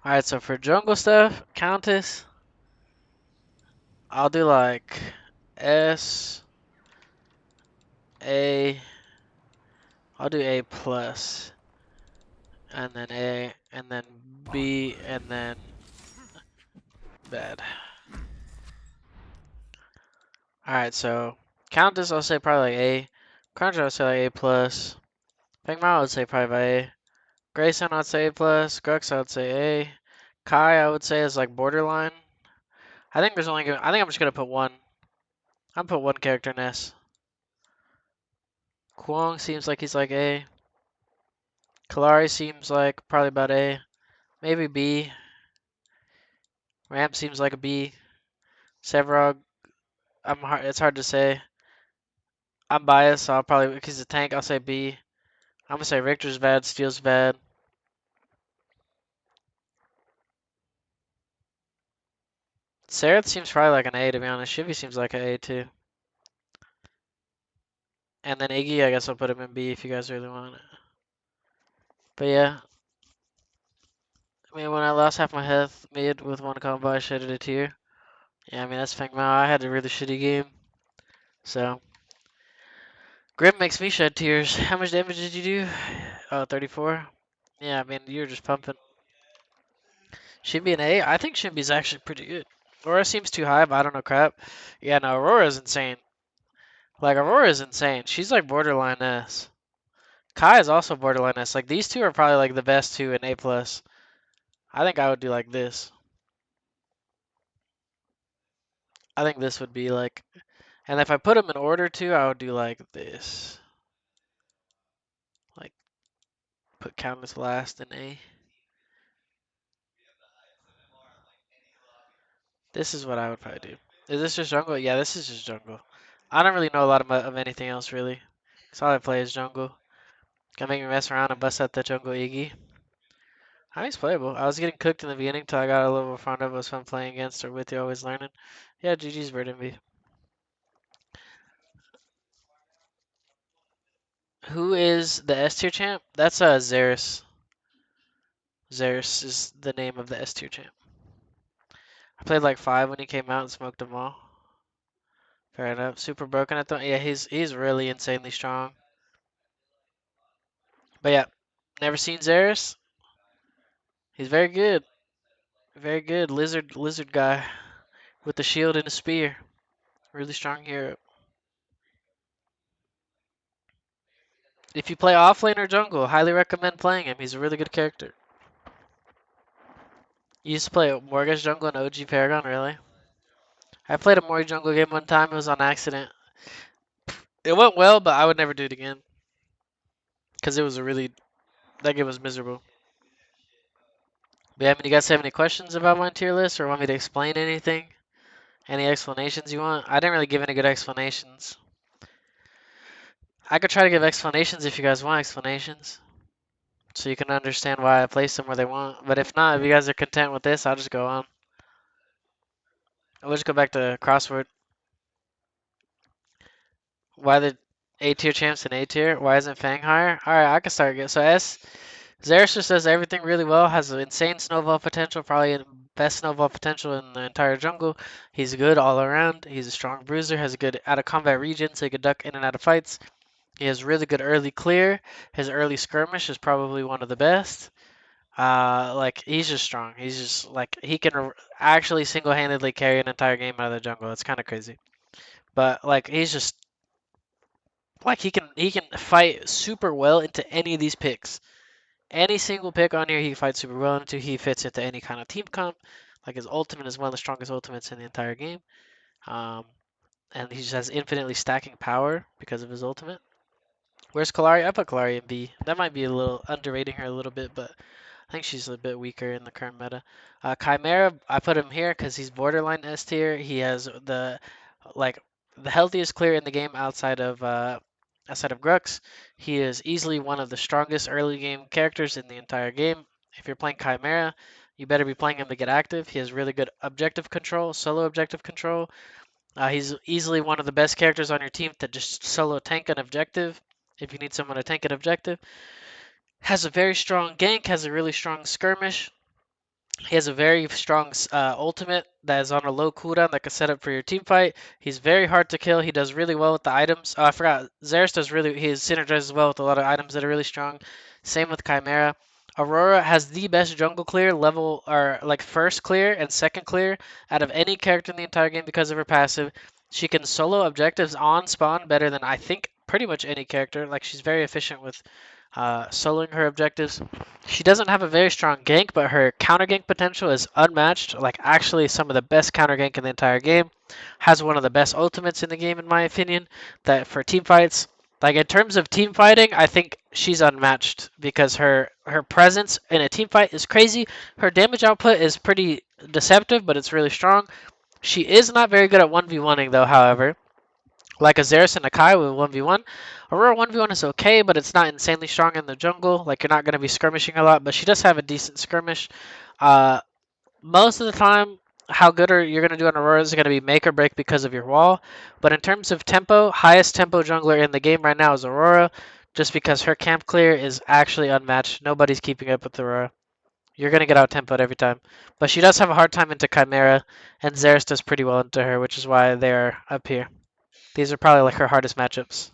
Alright, so for jungle stuff, Countess, I'll do like S, A, I'll do A plus, and then A, and then B, and then bad. Alright, so Countess, I'll say probably like A. Conjure, I'll say like A plus. Pigmao, I would say probably A. Grayson, I'd say A plus. Grux, I would say A. Kai, I would say is like borderline. I think there's only. I think I'm just gonna put one. I'm gonna put one character in S. Kwong seems like he's like A. Kalari seems like probably about A. Maybe B. Ramp seems like a B. Sevrog, it's hard to say. I'm biased, so I'll probably because the tank. I'll say B. I'm gonna say Richter's bad. Steel's bad. Sareth seems probably like an A to be honest. Shivy seems like an A too. And then Iggy, I guess I'll put him in B if you guys really want it. But yeah, I mean, when I lost half my health mid with one combo, I shedded a tear. Yeah, I mean, that's Feng Mao. I had a really shitty game. So, Grim makes me shed tears. How much damage did you do? Oh, 34? Yeah, I mean, you're just pumping. Shinbi an A? I think Shinbi's actually pretty good. Aurora seems too high, but I don't know crap. Yeah, no, Aurora's insane. Like, Aurora's insane. She's like borderline S. Kai is also borderline S. Like, these two are probably like the best two in A+. plus. I think I would do like this. I think this would be like, and if I put them in order too, I would do like this. Like put Countess last in A. This is what I would probably do. Is this just jungle? Yeah, this is just jungle. I don't really know a lot of anything else really. Cause all I play is jungle. Gonna make me mess around and bust out the jungle Iggy. I mean, it's playable. I was getting cooked in the beginning till I got a little front of. It was fun playing against or with you, always learning. Yeah, GG's Bird MV. Who is the S tier champ? That's Xeris. Xeris is the name of the S tier champ. I played like 5 when he came out and smoked them all. Fair enough. Super broken at the yeah, he's really insanely strong. But yeah, never seen Xeris. He's very good. Very good. Lizard guy with the shield and a spear. Really strong hero. If you play offlane or jungle, highly recommend playing him. He's a really good character. You used to play Mortgage jungle and OG Paragon, really? I played a Mori jungle game one time. It was on accident. It went well, but I would never do it again. Because it was a really, that game was miserable. But yeah, I mean, you guys have any questions about my tier list or want me to explain anything? Any explanations you want? I didn't really give any good explanations. I could try to give explanations if you guys want explanations. So you can understand why I placed them where they want. But if not, if you guys are content with this, I'll just go on. We'll just go back to crossword. Why the A tier champs in A tier? Why isn't Fang higher? Alright, I can start again. So S, Xerxes just does everything really well, has an insane snowball potential, probably the best snowball potential in the entire jungle. He's good all around. He's a strong bruiser, has a good out of combat region, so he can duck in and out of fights. He has really good early clear. His early skirmish is probably one of the best. Like he's just strong. He's just like he can actually single-handedly carry an entire game out of the jungle. It's kind of crazy. But like he's just like he can fight super well into any of these picks. Any single pick on here he fights super well into. He fits into any kind of team comp. Like his ultimate is one of the strongest ultimates in the entire game. Um, and he just has infinitely stacking power because of his ultimate. Where's Kalari? I put Kalari in B. That might be a little underrating her a little bit, but I think she's a bit weaker in the current meta. Chimera, I put him here because he's borderline S tier. He has like the healthiest clear in the game outside of Grux. He is easily one of the strongest early game characters in the entire game. If you're playing Chimera, you better be playing him to get active. He has really good objective control, solo objective control. He's easily one of the best characters on your team to just solo tank an objective. If you need someone to tank an objective, has a very strong gank, has a really strong skirmish. He has a very strong ultimate that is on a low cooldown that can set up for your team fight. He's very hard to kill. He does really well with the items. Oh, I forgot. Xeris does really. He synergizes well with a lot of items that are really strong. Same with Chimera. Aurora has the best jungle clear level, or like first clear and second clear out of any character in the entire game because of her passive. She can solo objectives on spawn better than I think pretty much any character. Like she's very efficient with soloing her objectives. She doesn't have a very strong gank, but her counter gank potential is unmatched. Like actually some of the best counter gank in the entire game. Has one of the best ultimates in the game, in my opinion. That for team fights, like in terms of team fighting, I think she's unmatched because her presence in a team fight is crazy. Her damage output is pretty deceptive, but it's really strong. She is not very good at 1v1ing though, however. Like a Xeris and a Kai with 1v1. Aurora 1v1 is okay, but it's not insanely strong in the jungle. Like, you're not going to be skirmishing a lot, but she does have a decent skirmish. Uh, Most of the time, how good are you're going to do on Aurora is going to be make or break because of your wall. But in terms of tempo, highest tempo jungler in the game right now is Aurora, just because her camp clear is actually unmatched. Nobody's keeping up with Aurora. You're going to get out tempoed every time. But she does have a hard time into Chimera, and Xeris does pretty well into her, which is why they're up here. These are probably like her hardest matchups.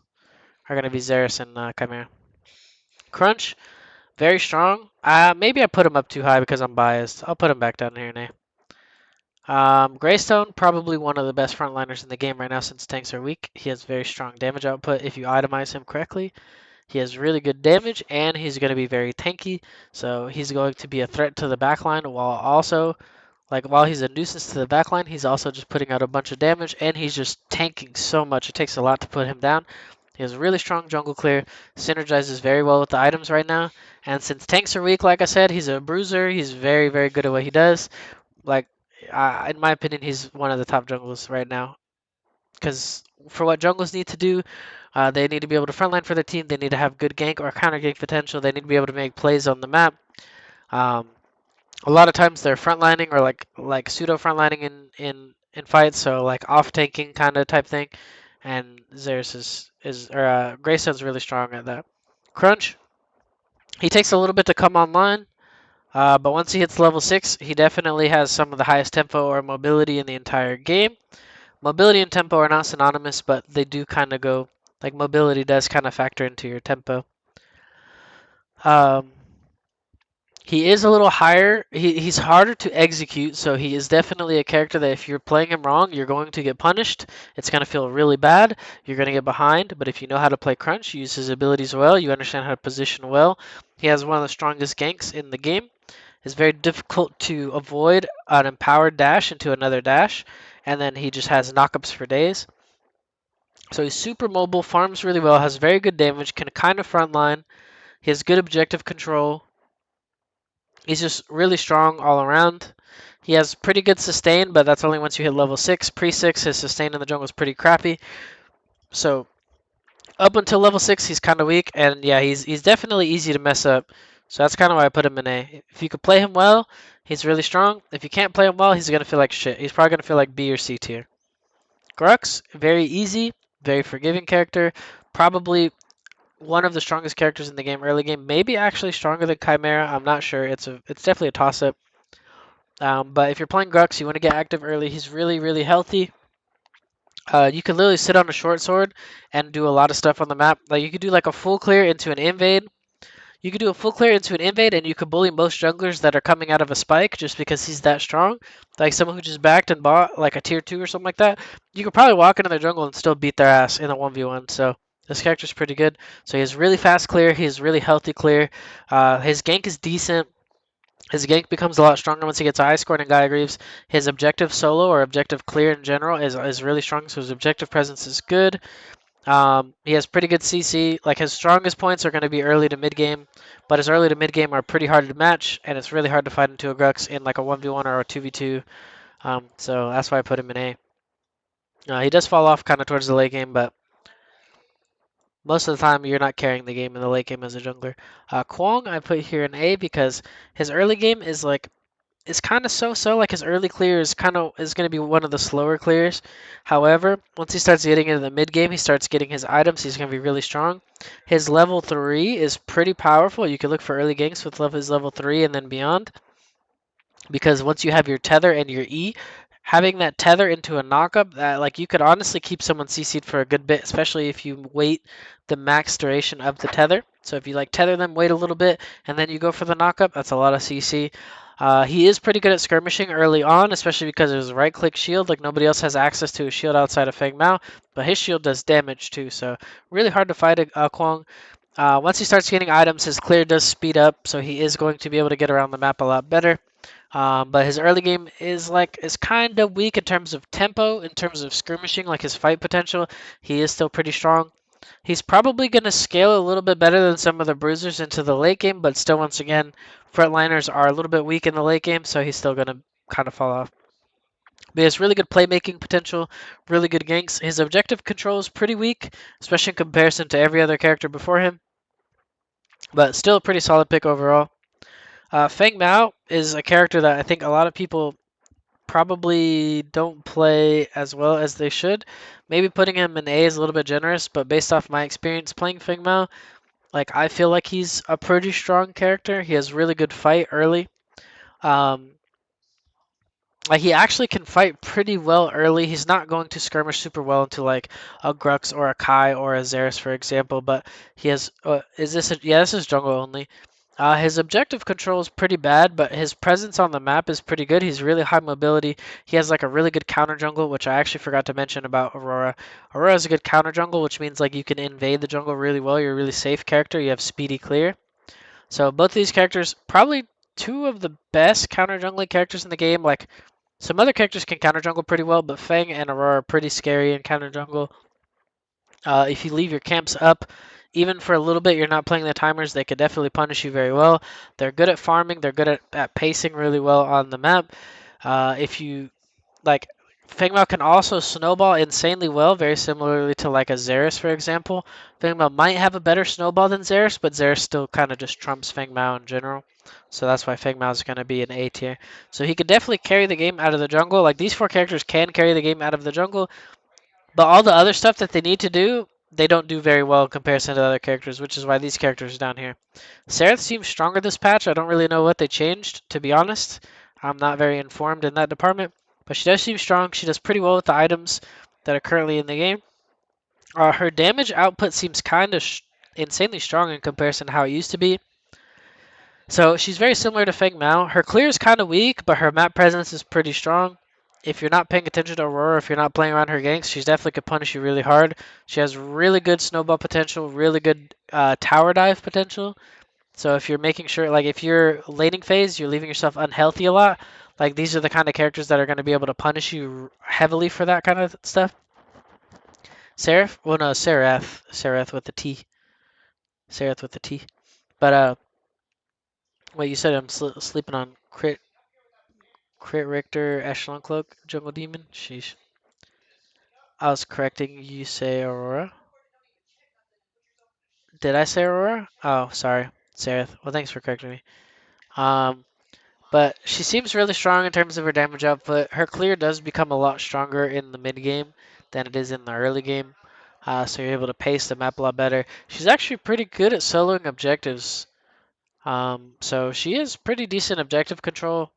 Are going to be Xeris and Chimera. Crunch, very strong. Maybe I put him up too high because I'm biased. I'll put him back down here, Nay. Greystone, probably one of the best frontliners in the game right now since tanks are weak. He has very strong damage output if you itemize him correctly. He has really good damage, and he's going to be very tanky. So he's going to be a threat to the backline while also while he's a nuisance to the backline, he's also just putting out a bunch of damage, and he's just tanking so much. It takes a lot to put him down. He has really strong jungle clear, synergizes very well with the items right now. And since tanks are weak, like I said, he's a bruiser. He's very, very good at what he does. Like, in my opinion, he's one of the top jungles right now. Because for what jungles need to do, they need to be able to frontline for their team. They need to have good gank or counter gank potential. They need to be able to make plays on the map. Um, a lot of times they're frontlining or like pseudo frontlining in fights, so like off tanking kind of type thing. And Xeris is or Graystone's really strong at that. Crunch, he takes a little bit to come online, but once he hits level 6, he definitely has some of the highest tempo or mobility in the entire game. Mobility and tempo are not synonymous, but they do kind of go like mobility does kind of factor into your tempo. Um, He is a little higher. He's harder to execute, so he is definitely a character that if you're playing him wrong, you're going to get punished. It's going to feel really bad. You're going to get behind, but if you know how to play Crunch, use his abilities well, you understand how to position well. He has one of the strongest ganks in the game. It's very difficult to avoid an empowered dash into another dash, and then he just has knockups for days. So he's super mobile, farms really well, has very good damage, can kind of frontline. He has good objective control. He's just really strong all around. He has pretty good sustain, but that's only once you hit level 6. Pre-6, his sustain in the jungle is pretty crappy. So up until level 6, he's kind of weak, and yeah, he's definitely easy to mess up. So that's kind of why I put him in A. If you could play him well, he's really strong. If you can't play him well, he's going to feel like shit. He's probably going to feel like B or C tier. Grux, very easy, very forgiving character. Probably one of the strongest characters in the game early game. Maybe actually stronger than Chimera. I'm not sure. It's definitely a toss-up. But if you're playing Grux, you want to get active early. He's really, really healthy. You can literally sit on a short sword and do a lot of stuff on the map. Like you could do like a full clear into an invade. You could do a full clear into an invade, and you could bully most junglers that are coming out of a spike just because he's that strong. Like someone who just backed and bought like a tier 2 or something like that. You could probably walk into their jungle and still beat their ass in a 1v1. So this character's pretty good. So he has really fast clear. He has really healthy clear. His gank is decent. His gank becomes a lot stronger once he gets Ice Scorn and Gaia Greaves. His objective solo or objective clear in general is really strong, so his objective presence is good. He has pretty good CC. Like his strongest points are going to be early to mid game, but his early to mid game are pretty hard to match, and it's really hard to fight into a Grux in like a 1v1 or a 2v2. So that's why I put him in A. He does fall off kind of towards the late game, but most of the time you're not carrying the game in the late game as a jungler. Kwong I put here in A because his early game is like it's kind of so-so. Like his early clear is going to be one of the slower clears. However, once he starts getting into the mid game, he starts getting his items. He's going to be really strong. His level 3 is pretty powerful. You can look for early ganks with his level 3 and then beyond. because once you have your tether and your E, having that tether into a knockup, that like you could honestly keep someone CC'd for a good bit, especially if you wait the max duration of the tether. So if you like tether them, wait a little bit, and then you go for the knockup, that's a lot of CC. He is pretty good at skirmishing early on, especially because of his right click shield. Like nobody else has access to a shield outside of Feng Mao, but his shield does damage too. So really hard to fight a Kwang. Once he starts getting items, his clear does speed up, so he is going to be able to get around the map a lot better. But his early game is kind of weak in terms of tempo, in terms of skirmishing, like his fight potential. He is still pretty strong. He's probably going to scale a little bit better than some of the bruisers into the late game, but still, once again, frontliners are a little bit weak in the late game, so he's still going to kind of fall off. But he has really good playmaking potential, really good ganks. His objective control is pretty weak, especially in comparison to every other character before him, but still a pretty solid pick overall. Feng Mao is a character that I think a lot of people probably don't play as well as they should. Maybe putting him in A is a little bit generous, but based off my experience playing Feng Mao, like I feel like he's a pretty strong character. He has really good fight early. Um, like he actually can fight pretty well early. He's not going to skirmish super well into like a Grux or a Kai or a Xeris, for example. But he has. Is this? Yeah, this is jungle only. His objective control is pretty bad, but his presence on the map is pretty good. He's really high mobility. He has like a really good counter jungle, which I actually forgot to mention about Aurora. Aurora is a good counter jungle, which means like you can invade the jungle really well. You're a really safe character. You have speedy clear. So both of these characters, probably two of the best counter jungling characters in the game. Like some other characters can counter jungle pretty well, but Feng and Aurora are pretty scary in counter jungle. If you leave your camps up, even for a little bit, you're not playing the timers, they could definitely punish you very well. They're good at farming, they're good at pacing really well on the map. If you like, Fengmao can also snowball insanely well, very similarly to like a Xeris, for example. Fengmao might have a better snowball than Xeris, but Xeris still kind of just trumps Fengmao in general. So that's why Fengmao is going to be an A tier. So he could definitely carry the game out of the jungle. Like these four characters can carry the game out of the jungle, but all the other stuff that they need to do, they don't do very well in comparison to other characters, which is why these characters are down here. Seraph seems stronger this patch. I don't really know what they changed, to be honest. I'm not very informed in that department, but she does seem strong. She does pretty well with the items that are currently in the game. Her damage output seems kind of insanely strong in comparison to how it used to be. So she's very similar to Feng Mao. Her clear is kind of weak, but her map presence is pretty strong. If you're not paying attention to Aurora, if you're not playing around her ganks, she's definitely could punish you really hard. She has really good snowball potential, really good tower dive potential. So if you're making sure, like if you're laning phase, you're leaving yourself unhealthy a lot. Like these are the kind of characters that are going to be able to punish you heavily for that kind of stuff. Seraph? Well, no, Seraph. Seraph with the T. Seraph with the T. But wait, you said I'm sleeping on Crit Richter, Echelon Cloak, Jungle Demon? Sheesh. I was correcting you say Aurora. Did I say Aurora? Oh, sorry. Sareth. Well, thanks for correcting me. Um, but she seems really strong in terms of her damage output. Her clear does become a lot stronger in the mid game than it is in the early game. So you're able to pace the map a lot better. She's actually pretty good at soloing objectives. So she is pretty decent objective control.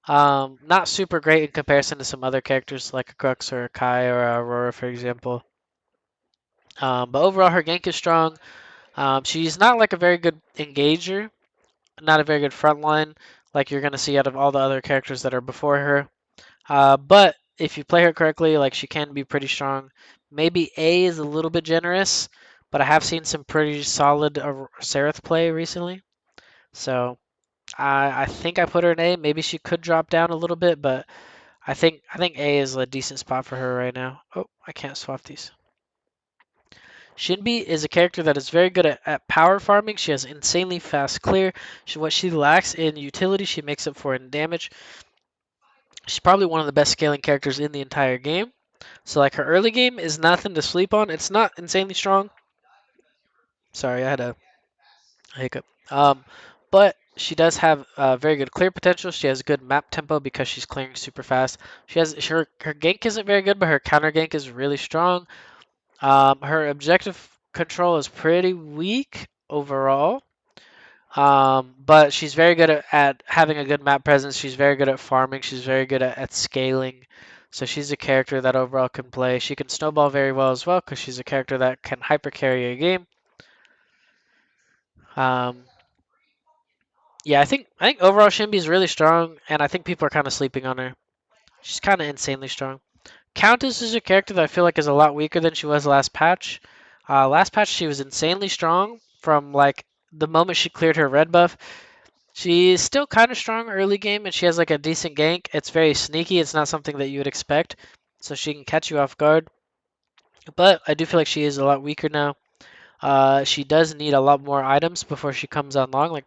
Not super great in comparison to some other characters like a Crux or a Kai or a Aurora, for example. But overall, her gank is strong. She's not like a very good engager, not a very good frontline like you're gonna see out of all the other characters that are before her. But if you play her correctly, like she can be pretty strong. Maybe A is a little bit generous, but I have seen some pretty solid Seraph play recently. So I think I put her in A. Maybe she could drop down a little bit, but I think A is a decent spot for her right now. Oh, I can't swap these. Shinbi is a character that is very good at power farming. She has insanely fast clear. What she lacks in utility, she makes up for in damage. She's probably one of the best scaling characters in the entire game. So like her early game is nothing to sleep on. It's not insanely strong. Sorry, I had a hiccup. But she does have very good clear potential. She has good map tempo because she's clearing super fast. She has her gank isn't very good, but her counter gank is really strong. Her objective control is pretty weak overall. But she's very good at having a good map presence. She's very good at farming. She's very good at scaling. So she's a character that overall can play. She can snowball very well as well because she's a character that can hyper carry a game. Um, yeah, I think overall Shinbi is really strong, and I think people are kind of sleeping on her. She's kind of insanely strong. Countess is a character that I feel like is a lot weaker than she was last patch. Last patch she was insanely strong from like the moment she cleared her red buff. She's still kind of strong early game, and she has like a decent gank. It's very sneaky. It's not something that you would expect, so she can catch you off guard. But I do feel like she is a lot weaker now. She does need a lot more items before she comes online. Like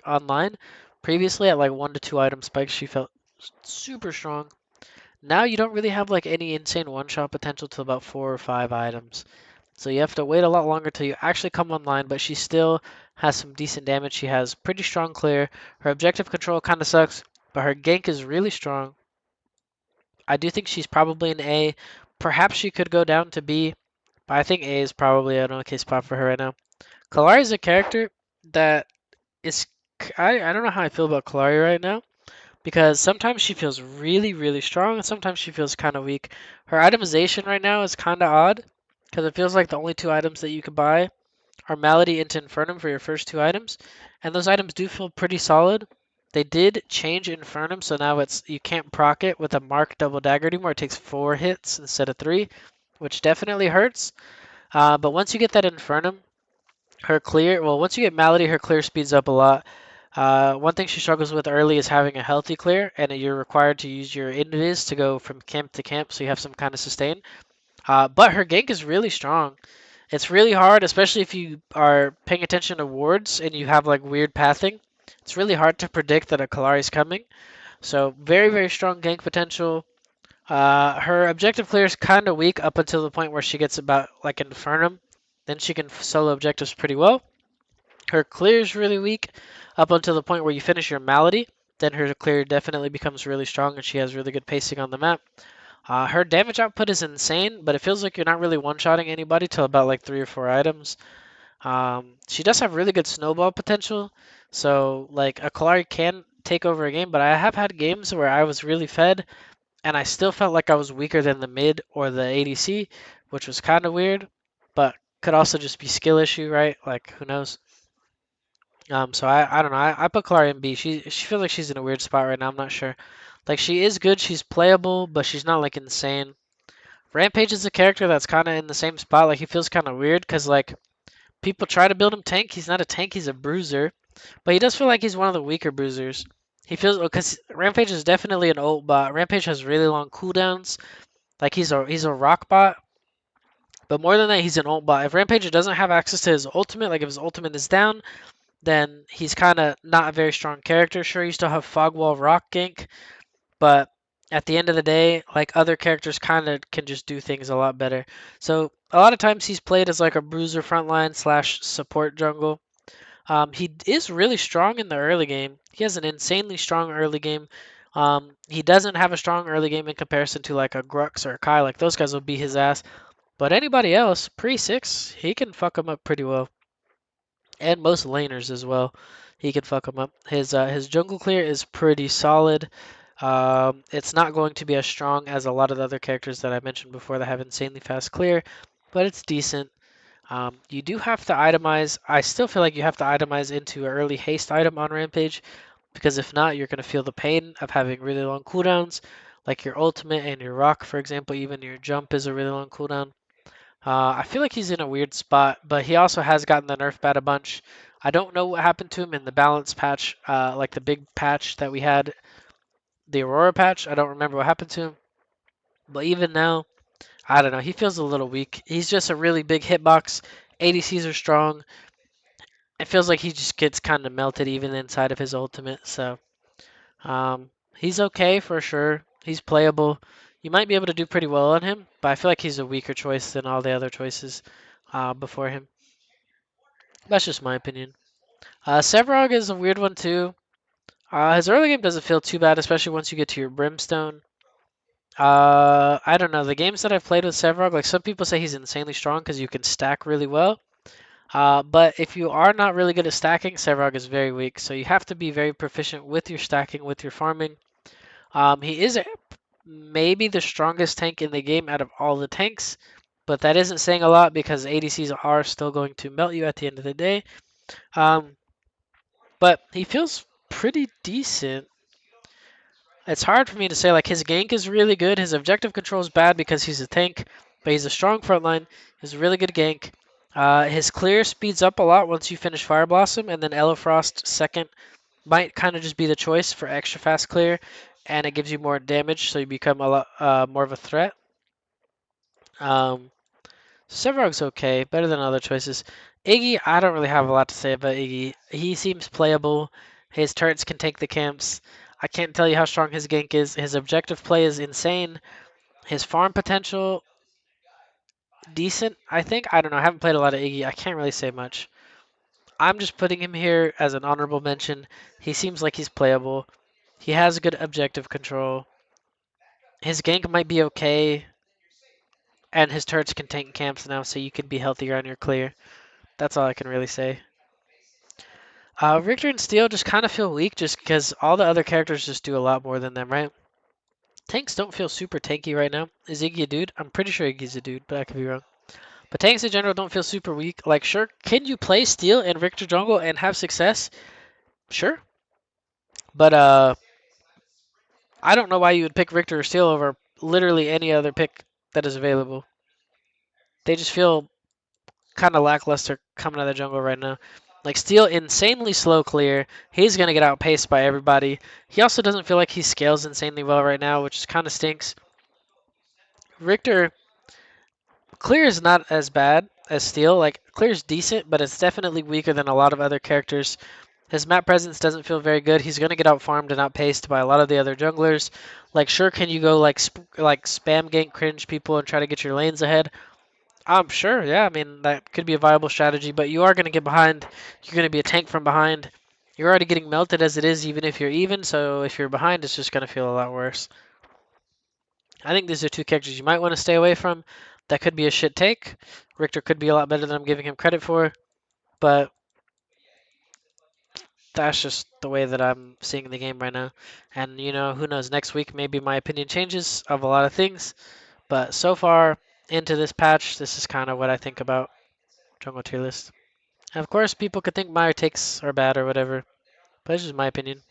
online, previously at like 1 to 2 item spikes, she felt super strong. Now you don't really have like any insane one-shot potential till about 4 or 5 items. So you have to wait a lot longer till you actually come online, but she still has some decent damage. She has pretty strong clear. Her objective control kind of sucks, but her gank is really strong. I do think she's probably an A. Perhaps she could go down to B, but I think A is probably an okay spot for her right now. Kalari is a character that is. I don't know how I feel about Kalari right now because sometimes she feels really, really strong and sometimes she feels kind of weak. Her itemization right now is kind of odd because it feels like the only 2 items that you can buy are Malady into Infernum for your first 2 items, and those items do feel pretty solid. They did change Infernum, so now it's you can't proc it with a Mark double dagger anymore. It takes 4 hits instead of 3, which definitely hurts. But once you get that Infernum, her clear, well, once you get Malady, her clear speeds up a lot. One thing she struggles with early is having a healthy clear, and you're required to use your invis to go from camp to camp, so you have some kind of sustain. But her gank is really strong. It's really hard, especially if you are paying attention to wards and you have like weird pathing. It's really hard to predict that a Kalari is coming. So very, very strong gank potential. Her objective clear is kind of weak up until the point where she gets about like Infernum. Then she can solo objectives pretty well. Her clear is really weak up until the point where you finish your Malady. Then her clear definitely becomes really strong and she has really good pacing on the map. Her damage output is insane, but it feels like you're not really one-shotting anybody till about like 3 or 4 items. She does have really good snowball potential, so like a Kalari can take over a game, but I have had games where I was really fed and I still felt like I was weaker than the mid or the ADC, which was kind of weird, but could also just be skill issue, right? Like who knows? So I don't know. I put Kalari in B. She feels like she's in a weird spot right now. I'm not sure. Like she is good, she's playable, but she's not like insane. Rampage is a character that's kind of in the same spot. Like he feels kind of weird because like people try to build him tank. He's not a tank. He's a bruiser, but he does feel like he's one of the weaker bruisers. He feels because Rampage is definitely an ult bot. Rampage has really long cooldowns. Like he's a rock bot, but more than that, he's an ult bot. If Rampage doesn't have access to his ultimate, like if his ultimate is down, then he's kind of not a very strong character. Sure, you still have Fog Wall Rock gank, but at the end of the day, like other characters kind of can just do things a lot better. So a lot of times he's played as like a bruiser frontline slash support jungle. He is really strong in the early game. He has an insanely strong early game. He doesn't have a strong early game in comparison to like a Grux or a Kai. Like those guys will beat his ass. But anybody else, pre-6, he can fuck him up pretty well. And most laners as well. He can fuck him up. His jungle clear is pretty solid. It's not going to be as strong as a lot of the other characters that I mentioned before that have insanely fast clear, but it's decent. You do have to itemize. I still feel like you have to itemize into an early haste item on Rampage, because if not, you're going to feel the pain of having really long cooldowns, like your ultimate and your rock, for example. Even your jump is a really long cooldown. I feel like he's in a weird spot, but he also has gotten the nerf bat a bunch. I don't know what happened to him in the balance patch, like the big patch that we had, the Aurora patch. I don't remember what happened to him. But even now, I don't know. He feels a little weak. He's just a really big hitbox. ADCs are strong. It feels like he just gets kind of melted even inside of his ultimate. So he's okay for sure. He's playable. You might be able to do pretty well on him, but I feel like he's a weaker choice than all the other choices before him. That's just my opinion. Sevrog is a weird one too. His early game doesn't feel too bad, especially once you get to your Brimstone. I don't know. The games that I've played with Sevrog, like some people say he's insanely strong because you can stack really well. But if you are not really good at stacking, Sevarog is very weak. So you have to be very proficient with your stacking, with your farming. He is maybe the strongest tank in the game out of all the tanks, but that isn't saying a lot because ADCs are still going to melt you at the end of the day. Um, but he feels pretty decent. It's hard for me to say. Like his gank is really good. His objective control is bad because he's a tank, but he's a strong front line. He's a really good gank. His clear speeds up a lot once you finish Fire Blossom, and then Elefrost second might kind of just be the choice for extra fast clear, and it gives you more damage, so you become a lot more of a threat. Um, Sevarog's okay, better than other choices. Iggy, I don't really have a lot to say about Iggy. He seems playable. His turrets can take the camps. I can't tell you how strong his gank is. His objective play is insane. His farm potential, decent, I think. I don't know. I haven't played a lot of Iggy. I can't really say much. I'm just putting him here as an honorable mention. He seems like he's playable. He has good objective control. His gank might be okay, and his turrets can tank camps now, so you can be healthier on your clear. That's all I can really say. Richter and Steel just kind of feel weak just because all the other characters just do a lot more than them, right? Tanks don't feel super tanky right now. Is Iggy a dude? I'm pretty sure Iggy's a dude, but I could be wrong. But tanks in general don't feel super weak. Like, sure, can you play Steel and Richter jungle and have success? Sure. But I don't know why you would pick Richter or Steel over literally any other pick that is available. They just feel kind of lackluster coming out of the jungle right now. Like Steel, insanely slow clear. He's gonna get outpaced by everybody. He also doesn't feel like he scales insanely well right now, which kind of stinks. Richter, clear is not as bad as Steel. Like clear is decent, but it's definitely weaker than a lot of other characters. His map presence doesn't feel very good. He's gonna get out farmed and outpaced by a lot of the other junglers. Like sure, can you go like spam gank cringe people and try to get your lanes ahead? I'm sure, yeah. I mean, that could be a viable strategy, but you are going to get behind. You're going to be a tank from behind. You're already getting melted as it is, even if you're even. So if you're behind, it's just going to feel a lot worse. I think these are two characters you might want to stay away from. That could be a shit take. Richter could be a lot better than I'm giving him credit for, but that's just the way that I'm seeing the game right now. And, you know, who knows? Next week, maybe my opinion changes of a lot of things. But so far into this patch, this is kind of what I think about Jungle Tier List. Of course, people could think my takes are bad or whatever, but it's just my opinion.